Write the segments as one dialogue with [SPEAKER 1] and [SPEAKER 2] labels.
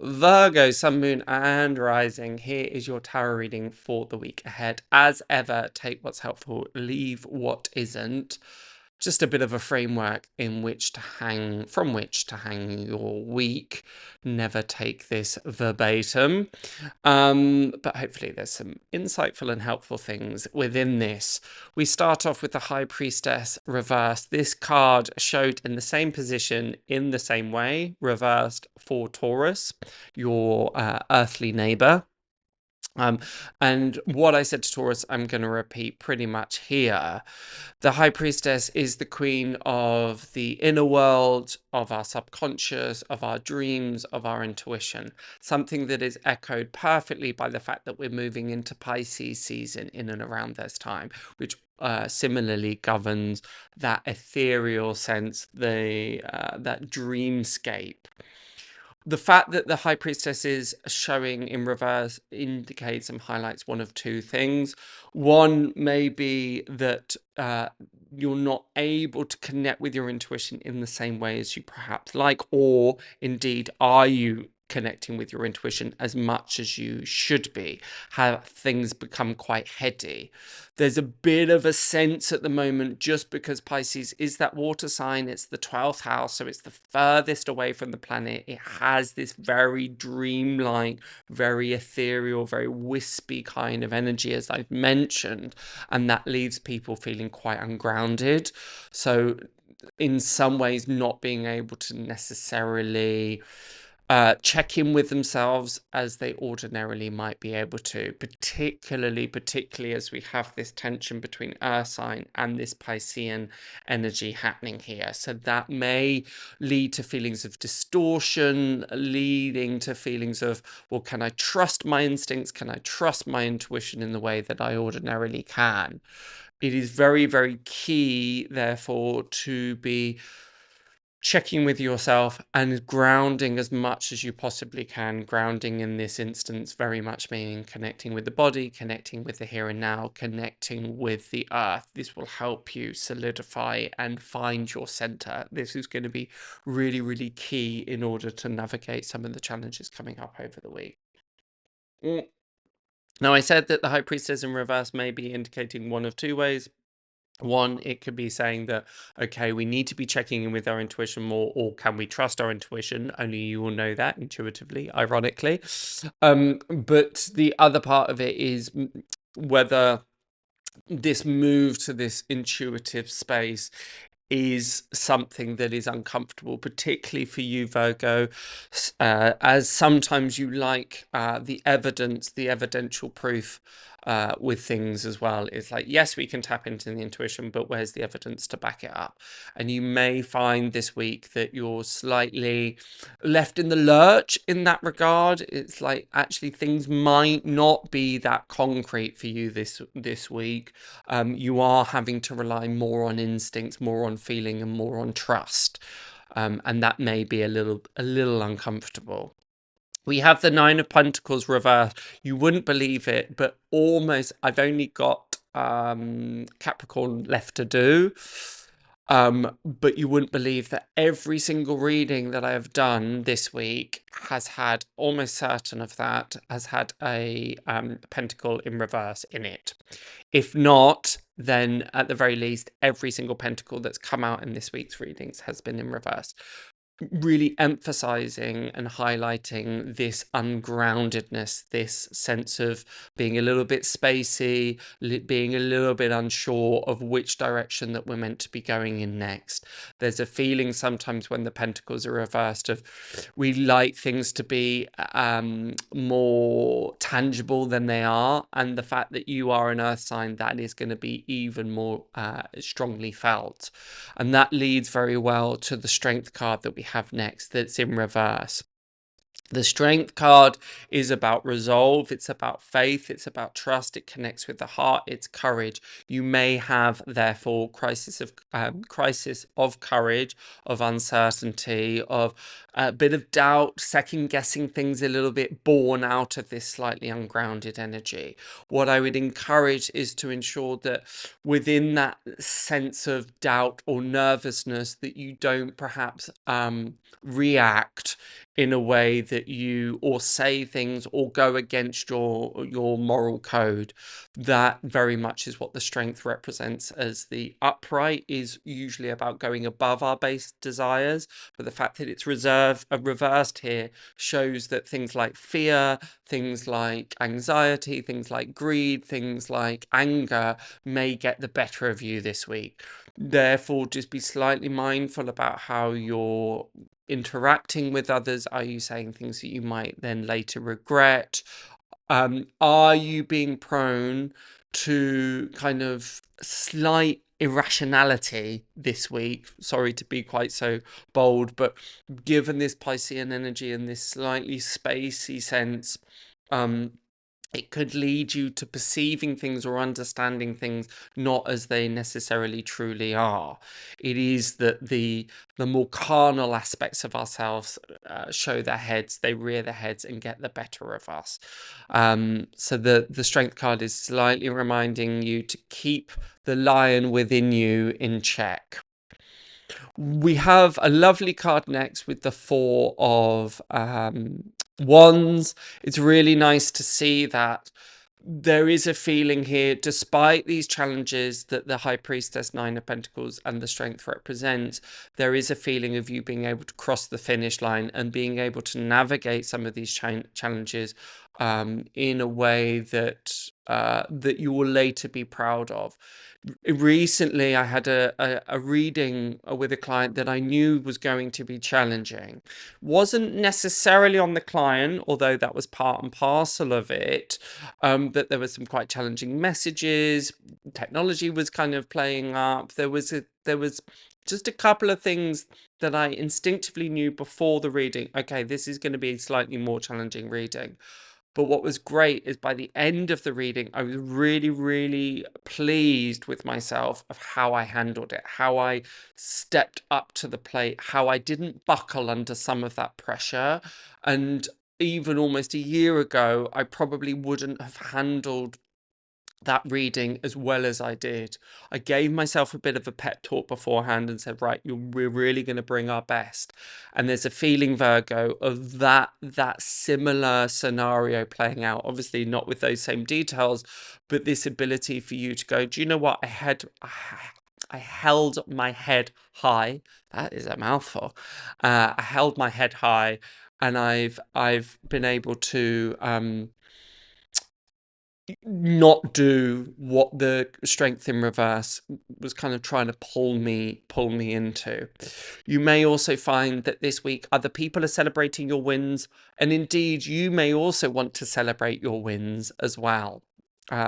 [SPEAKER 1] Virgo, Sun, Moon, and Rising. Here is your tarot reading for the week ahead. As ever, take what's helpful, leave what isn't. Just a bit of a framework in which to hang, from which to hang your week. Never take this verbatim. But hopefully there's some insightful and helpful things within this. We start off with the High Priestess reversed. This card showed in the same position in the same way, reversed for Taurus, your earthly neighbor. And what I said to Taurus, I'm going to repeat pretty much here. The High Priestess is the queen of the inner world, of our subconscious, of our dreams, of our intuition. Something that is echoed perfectly by the fact that we're moving into Pisces season in and around this time, which similarly governs that ethereal sense, that dreamscape. The fact that the High Priestess is showing in reverse indicates and highlights one of two things. One may be that you're not able to connect with your intuition in the same way as you perhaps like, or indeed, are you connecting with your intuition as much as you should be? Have things become quite heady? There's a bit of a sense at the moment, just because Pisces is that water sign, it's the 12th house, so it's the furthest away from the planet. It has this very dreamlike, very ethereal, very wispy kind of energy, as I've mentioned, and that leaves people feeling quite ungrounded. So in some ways not being able to necessarily check in with themselves as they ordinarily might be able to, particularly as we have this tension between Earth sign and this Piscean energy happening here. So that may lead to feelings of distortion, leading to feelings of, well, can I trust my instincts? Can I trust my intuition in the way that I ordinarily can? It is very, very key, therefore, to be checking with yourself and grounding as much as you possibly can. Grounding in this instance very much meaning connecting with the body, connecting with the here and now, connecting with the earth. This will help you solidify and find your center. This is going to be really, really key in order to navigate some of the challenges coming up over the week. Now, I said that the High Priestess in reverse may be indicating one of two ways. One, it could be saying that, okay, we need to be checking in with our intuition more, or can we trust our intuition? Only you will know that intuitively, ironically. But the other part of it is whether this move to this intuitive space is something that is uncomfortable, particularly for you, Virgo, as sometimes you like the evidence, the evidential proof with things as well. It's like, yes, we can tap into the intuition, but where's the evidence to back it up? And you may find this week that you're slightly left in the lurch in that regard. It's like, actually, things might not be that concrete for you this week. You are having to rely more on instincts, more on feeling, and more on trust. And that may be a little uncomfortable. We have the Nine of Pentacles reversed. You wouldn't believe it, but almost I've only got Capricorn left to do. But you wouldn't believe that every single reading that I have done this week has had, almost certain of that, has had a pentacle in reverse in it. If not, then at the very least, every single pentacle that's come out in this week's readings has been in reverse. Really emphasizing and highlighting this ungroundedness, this sense of being a little bit spacey, being a little bit unsure of which direction that we're meant to be going in next. There's a feeling sometimes when the pentacles are reversed of, we like things to be more tangible than they are, and the fact that you are an earth sign, that is going to be even more strongly felt. And that leads very well to the strength card that we have next, that's in reverse. The Strength card is about resolve, it's about faith, it's about trust, it connects with the heart, it's courage. You may have, therefore, crisis of courage, of uncertainty, of a bit of doubt, second-guessing things a little bit, born out of this slightly ungrounded energy. What I would encourage is to ensure that within that sense of doubt or nervousness, that you don't perhaps react in a way that that you or say things or go against your moral code. That very much is what the strength represents, as the upright is usually about going above our base desires, but the fact that it's reversed here shows that things like fear, things like anxiety, things like greed, things like anger may get the better of you this week. Therefore, just be slightly mindful about how you're interacting with others. Are you saying things that you might then later regret? Are you being prone to kind of slight irrationality this week? Sorry to be quite so bold, but given this Piscean energy and this slightly spacey sense, it could lead you to perceiving things or understanding things not as they necessarily truly are. It is that the more carnal aspects of ourselves show their heads, they rear their heads and get the better of us. So the strength card is slightly reminding you to keep the lion within you in check. We have a lovely card next with the Four of Wands. It's really nice to see that there is a feeling here, despite these challenges that the High Priestess, Nine of Pentacles, and the Strength represents, there is a feeling of you being able to cross the finish line and being able to navigate some of these challenges in a way that that you will later be proud of. Recently, I had a reading with a client that I knew was going to be challenging. Wasn't necessarily on the client, although that was part and parcel of it, but there were some quite challenging messages. Technology was kind of playing up. There was just a couple of things that I instinctively knew before the reading. Okay, this is going to be a slightly more challenging reading. But what was great is by the end of the reading, I was really, really pleased with myself of how I handled it, how I stepped up to the plate, how I didn't buckle under some of that pressure. And even almost a year ago, I probably wouldn't have handled that reading as well as I did. I gave myself a bit of a pep talk beforehand and said, right, we're really going to bring our best. And there's a feeling, Virgo, of that similar scenario playing out. Obviously not with those same details, but this ability for you to go, do you know what? I held my head high. That is a mouthful. I held my head high, and I've been able to not do what the strength in reverse was kind of trying to pull me into. You may also find that this week other people are celebrating your wins, and indeed you may also want to celebrate your wins as well.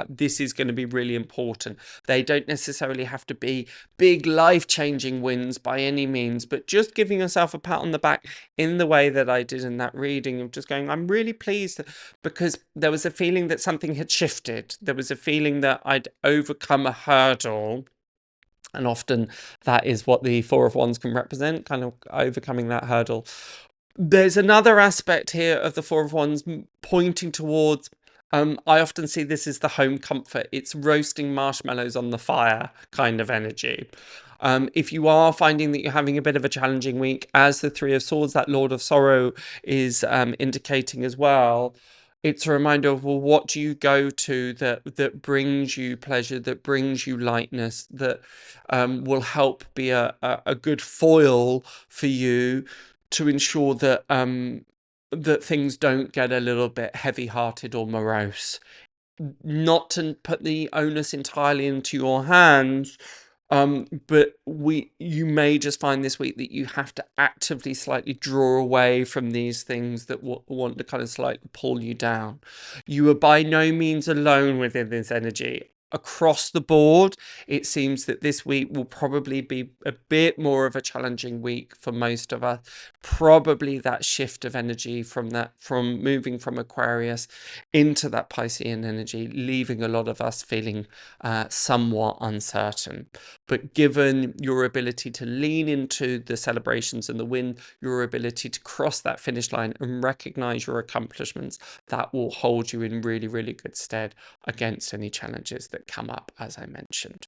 [SPEAKER 1] This is going to be really important. They don't necessarily have to be big life-changing wins by any means, but just giving yourself a pat on the back in the way that I did in that reading of just going, I'm really pleased, because there was a feeling that something had shifted. There was a feeling that I'd overcome a hurdle. And often that is what the Four of Wands can represent, kind of overcoming that hurdle. There's another aspect here of the Four of Wands pointing towards, I often see this as the home comfort. It's roasting marshmallows on the fire kind of energy. If you are finding that you're having a bit of a challenging week, as the Three of Swords, that Lord of Sorrow, is indicating as well, it's a reminder of, well, what do you go to that brings you pleasure, that brings you lightness, that will help be a good foil for you to ensure that that things don't get a little bit heavy-hearted or morose. Not to put the onus entirely into your hands, but you may just find this week that you have to actively slightly draw away from these things that want to kind of slightly pull you down. You are by no means alone within this energy. Across the board, it seems that this week will probably be a bit more of a challenging week for most of us. Probably that shift of energy from moving from Aquarius into that Piscean energy, leaving a lot of us feeling somewhat uncertain. But given your ability to lean into the celebrations and the win, your ability to cross that finish line and recognize your accomplishments, that will hold you in really, really good stead against any challenges that come up, as I mentioned.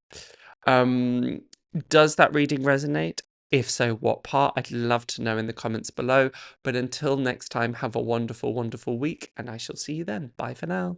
[SPEAKER 1] Does that reading resonate? If so, what part? I'd love to know in the comments below. But until next time, have a wonderful, wonderful week, and I shall see you then. Bye for now.